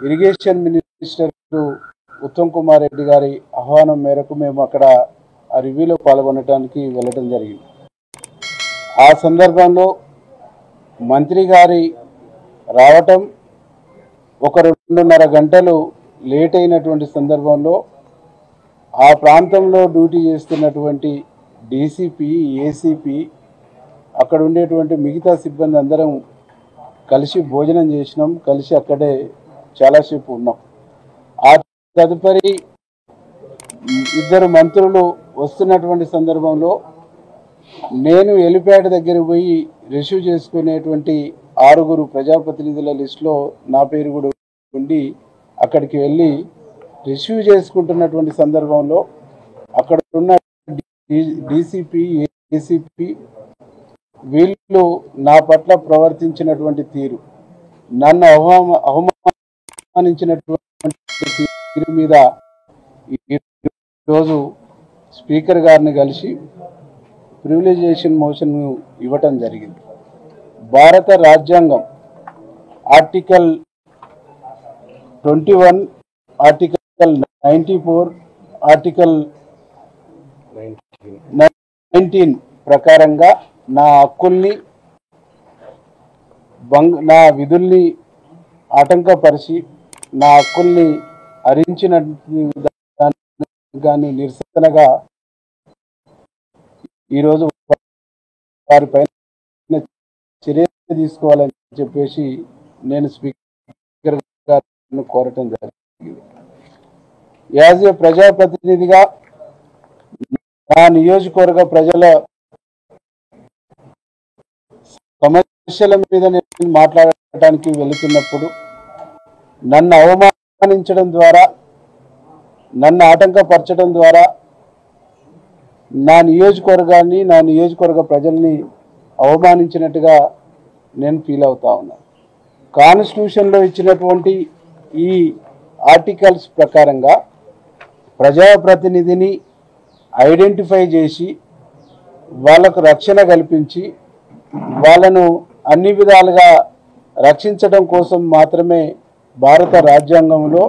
Irrigation minister Uttam Kumar Reddy గారి ఆహ్వానం మేరకు మేము అక్కడ ఆ రివ్యూలో పాల్గొనడానికి వెళ్ళడం జరిగింది. ఆ సందర్భంలో మంత్రి గారి రావటం ఒక 2.5 గంటలు లేట్ అయినటువంటి సందర్భంలో ఆ ప్రాంతంలో డ్యూటీ చేస్తున్నటువంటి డీసీపీ, ఏసీపీ, అక్కడ ఉండేటువంటి మిగతా సిబ్బంది అందరం కలిసి భోజనం చేసినాం. కలిసి అక్కడే చాలాసేపు ఉన్నాం. ఆ తదుపరి ఇద్దరు మంత్రులు వస్తున్నటువంటి సందర్భంలో నేను హెలిప్యాడ్ దగ్గర పోయి రిసీవ్ చేసుకునేటువంటి 6 ప్రజాప్రతినిధుల లిస్టులో నా పేరు కూడా ఉండి అక్కడికి వెళ్ళి రిసీవ్ చేసుకుంటున్నటువంటి సందర్భంలో అక్కడ ఉన్న డీసీపీ, ఏసీపీ వీళ్ళు నా పట్ల ప్రవర్తించినటువంటి తీరు, నన్ను అవమానించినటువంటి తీరు మీద ఈరోజు స్పీకర్ గారిని కలిసి ప్రివిలేజేషన్ మోషన్ ఇవ్వటం జరిగింది. భారత రాజ్యాంగం ఆర్టికల్ 21, ఆర్టికల్ 94, ఆర్టికల్ 19 ప్రకారంగా నా హక్కుల్ని నా విధుల్ని ఆటంకపరిచి నా హక్కుల్ని హరించిన దాన్ని నిరసనగా ఈరోజు వారిపైన చర్య తీసుకోవాలని చెప్పేసి నేను స్పీకర్ గారిని కోరటం జరిగింది. యాజ్ ఏ ప్రజాప్రతినిధిగా నా నియోజకవర్గ ప్రజల సమస్యల మీద నేను మాట్లాడటానికి వెళుతున్నప్పుడు నన్ను అవమానించడం ద్వారా, నన్ను ఆటంకపరచడం ద్వారా నా నియోజకవర్గాన్ని, నా నియోజకవర్గ ప్రజల్ని అవమానించినట్టుగా నేను ఫీల్ అవుతా ఉన్నాను. కాన్స్టిట్యూషన్లో ఇచ్చినటువంటి ఈ ఆర్టికల్స్ ప్రకారంగా ప్రజాప్రతినిధిని ఐడెంటిఫై చేసి వాళ్ళకు రక్షణ కల్పించి వాళ్ళను అన్ని విధాలుగా రక్షించడం కోసం మాత్రమే భారత రాజ్యాంగంలో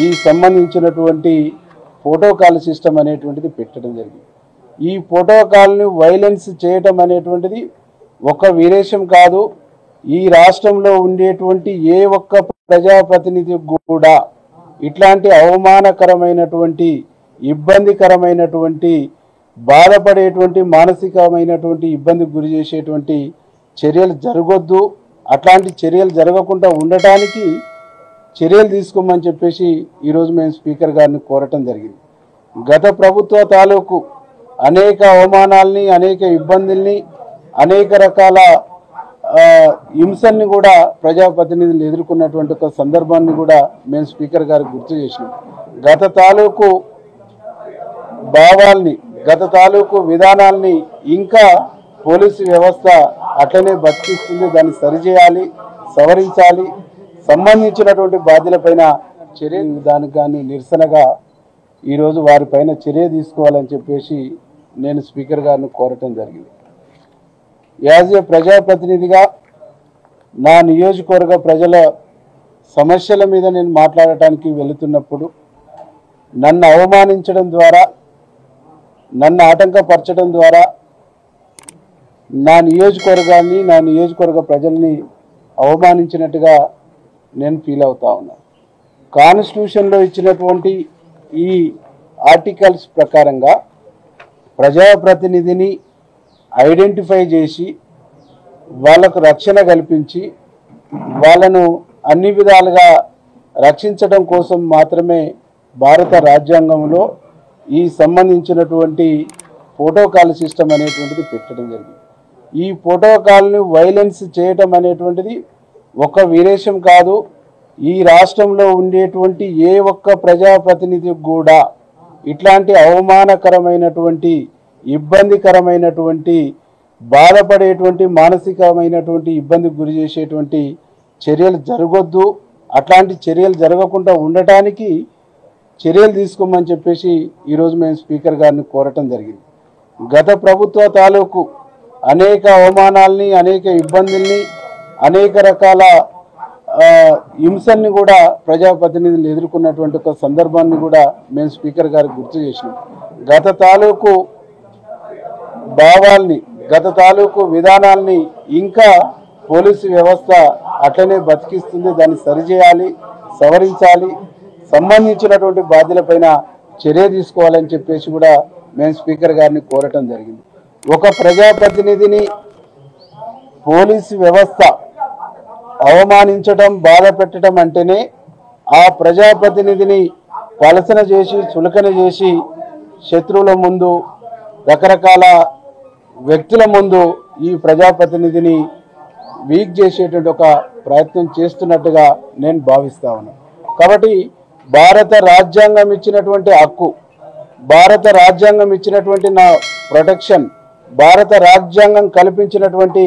ఈ సంబంధించినటువంటి ప్రోటోకాల్ సిస్టమ్ అనేటువంటిది పెట్టడం జరిగింది. ఈ ప్రోటోకాల్ని వైలెన్స్ చేయటం అనేటువంటిది ఒక విరేషం కాదు. ఈ రాష్ట్రంలో ఉండేటువంటి ఏ ఒక్క ప్రజాప్రతినిధి కూడా ఇట్లాంటి అవమానకరమైనటువంటి, ఇబ్బందికరమైనటువంటి, బాధపడేటువంటి, మానసికమైనటువంటి ఇబ్బందికి గురి చేసేటువంటి చర్యలు జరగొద్దు. అట్లాంటి చర్యలు జరగకుండా ఉండటానికి చర్యలు తీసుకోమని చెప్పేసి ఈరోజు మేము స్పీకర్ గారిని కోరటం జరిగింది. గత ప్రభుత్వ తాలూకు అనేక అవమానాల్ని, అనేక ఇబ్బందుల్ని, అనేక రకాల హింసల్ని కూడా ప్రజాప్రతినిధులు ఎదుర్కొన్నటువంటి ఒక సందర్భాన్ని కూడా మేము స్పీకర్ గారికి గుర్తు చేసినాం. గత తాలూకు భావాల్ని, గత తాలూకు విధానాల్ని ఇంకా పోలీసు వ్యవస్థ అట్లనే బతికిస్తుంది. దాన్ని సరిచేయాలి, సవరించాలి. సంబంధించినటువంటి బాధ్యులపైన చర్య, దానికి కానీ నిరసనగా ఈరోజు వారిపైన చర్య తీసుకోవాలని చెప్పేసి నేను స్పీకర్ గారిని కోరటం జరిగింది. యాజ్ ఏ ప్రజాప్రతినిధిగా నా నియోజకవర్గ ప్రజల సమస్యల మీద నేను మాట్లాడటానికి వెళుతున్నప్పుడు నన్ను అవమానించడం ద్వారా, నన్ను ఆటంకపరచడం ద్వారా నా నియోజకవర్గాన్ని, నా నియోజకవర్గ ప్రజల్ని అవమానించినట్టుగా నేను ఫీల్ అవుతా ఉన్నాను. కాన్స్టిట్యూషన్లో ఇచ్చినటువంటి ఈ ఆర్టికల్స్ ప్రకారంగా ప్రజాప్రతినిధిని ఐడెంటిఫై చేసి వాళ్ళకు రక్షణ కల్పించి వాళ్ళను అన్ని విధాలుగా రక్షించడం కోసం మాత్రమే భారత రాజ్యాంగంలో ఈ సంబంధించినటువంటి ప్రోటోకాల్ సిస్టమ్ అనేటువంటిది పెట్టడం జరిగింది. ఈ ప్రోటోకాల్ని వైలెన్స్ చేయటం అనేటువంటిది ఒక విరేషం కాదు. ఈ రాష్ట్రంలో ఉండేటువంటి ఏ ఒక్క ప్రజాప్రతినిధి కూడా ఇట్లాంటి అవమానకరమైనటువంటి, ఇబ్బందికరమైనటువంటి, బాధపడేటువంటి, మానసికమైనటువంటి ఇబ్బందికి గురి చేసేటువంటి చర్యలు జరగొద్దు. అట్లాంటి చర్యలు జరగకుండా ఉండటానికి చర్యలు తీసుకోమని చెప్పేసి ఈరోజు మేము స్పీకర్ గారిని కోరటం జరిగింది. గత ప్రభుత్వ తాలూకు అనేక అవమానాల్ని, అనేక ఇబ్బందుల్ని, అనేక రకాల హింసల్ని కూడా ప్రజాప్రతినిధులు ఎదుర్కొన్నటువంటి ఒక సందర్భాన్ని కూడా మేము స్పీకర్ గారికి గుర్తు చేసినాం. గత తాలూకు భావాల్ని, గత తాలూకు విధానాల్ని ఇంకా పోలీసు వ్యవస్థ అట్లనే బతికిస్తుంది. దాన్ని సరిచేయాలి, సవరించాలి, సంబంధించినటువంటి బాధ్యులపైన చర్య తీసుకోవాలని చెప్పేసి కూడా మేము స్పీకర్ గారిని కోరటం జరిగింది. ఒక ప్రజాప్రతినిధిని పోలీసు వ్యవస్థ అవమానించడం, బాధ పెట్టడం అంటేనే ఆ ప్రజాప్రతినిధిని పలసన చేసి, చులకన చేసి, శత్రువుల ముందు, రకరకాల వ్యక్తుల ముందు ఈ ప్రజాప్రతినిధిని వీక్ చేసేటువంటి ఒక ప్రయత్నం చేస్తున్నట్టుగా నేను భావిస్తా ఉన్నాను. కాబట్టి భారత రాజ్యాంగం ఇచ్చినటువంటి హక్కు, భారత రాజ్యాంగం ఇచ్చినటువంటి నా ప్రొటెక్షన్, భారత రాజ్యాంగం కల్పించినటువంటి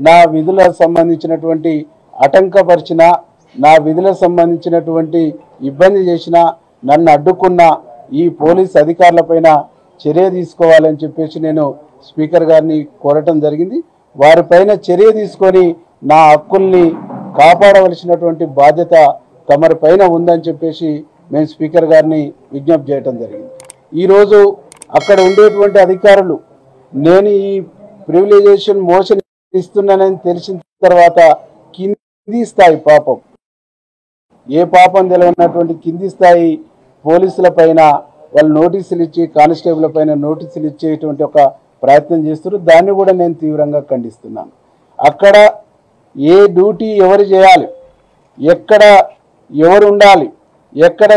నా విధులకు సంబంధించినటువంటి ఆటంకపరిచిన, నా విధులకు సంబంధించినటువంటి ఇబ్బంది చేసిన, నన్ను అడ్డుకున్న ఈ పోలీస్ అధికారులపైన చర్య తీసుకోవాలని చెప్పేసి నేను స్పీకర్ గారిని కోరటం జరిగింది. వారిపైన చర్య తీసుకొని నా హక్కుల్ని కాపాడవలసినటువంటి బాధ్యత తమరి పైన ఉందని చెప్పేసి మేము స్పీకర్ గారిని విజ్ఞప్తి చేయటం జరిగింది. ఈరోజు అక్కడ ఉండేటువంటి అధికారులు నేను ఈ ప్రివిలైజేషన్ మోషన్ ఇస్తున్నానని తెలిసిన తర్వాత కింది స్థాయి పాపం, ఏ పాపం తెలియనటువంటి కింది స్థాయి పోలీసుల పైన వాళ్ళు నోటీసులు ఇచ్చి, కానిస్టేబుల్ పైన నోటీసులు ఇచ్చేటువంటి ఒక ప్రయత్నం చేస్తున్నారు. దాన్ని కూడా నేను తీవ్రంగా ఖండిస్తున్నాను. అక్కడ ఏ డ్యూటీ ఎవరు చేయాలి, ఎక్కడ ఎవరు ఉండాలి, ఎక్కడ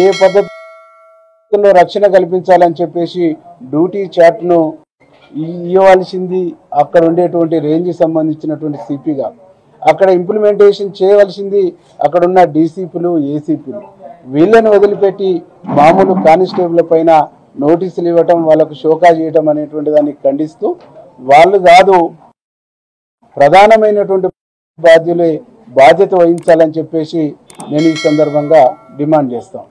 ఏ పద్ధతిలో రక్షణ కల్పించాలని చెప్పేసి డ్యూటీ చార్ట్ను ఇవ్వవలసింది అక్కడ ఉండేటువంటి రేంజ్ సంబంధించినటువంటి సిపిగా, అక్కడ ఇంప్లిమెంటేషన్ చేయవలసింది అక్కడ ఉన్న డీసీపీలు, ఏసీపీలు. వీళ్ళని వదిలిపెట్టి మామూలు కానిస్టేబుల్ పైన నోటీసులు ఇవ్వటం, వాళ్ళకు షోకా చేయటం అనేటువంటి దాన్ని ఖండిస్తూ, వాళ్ళు కాదు ప్రధానమైనటువంటి బాధ్యత వహించాలని చెప్పేసి నేను ఈ సందర్భంగా డిమాండ్ చేస్తాను.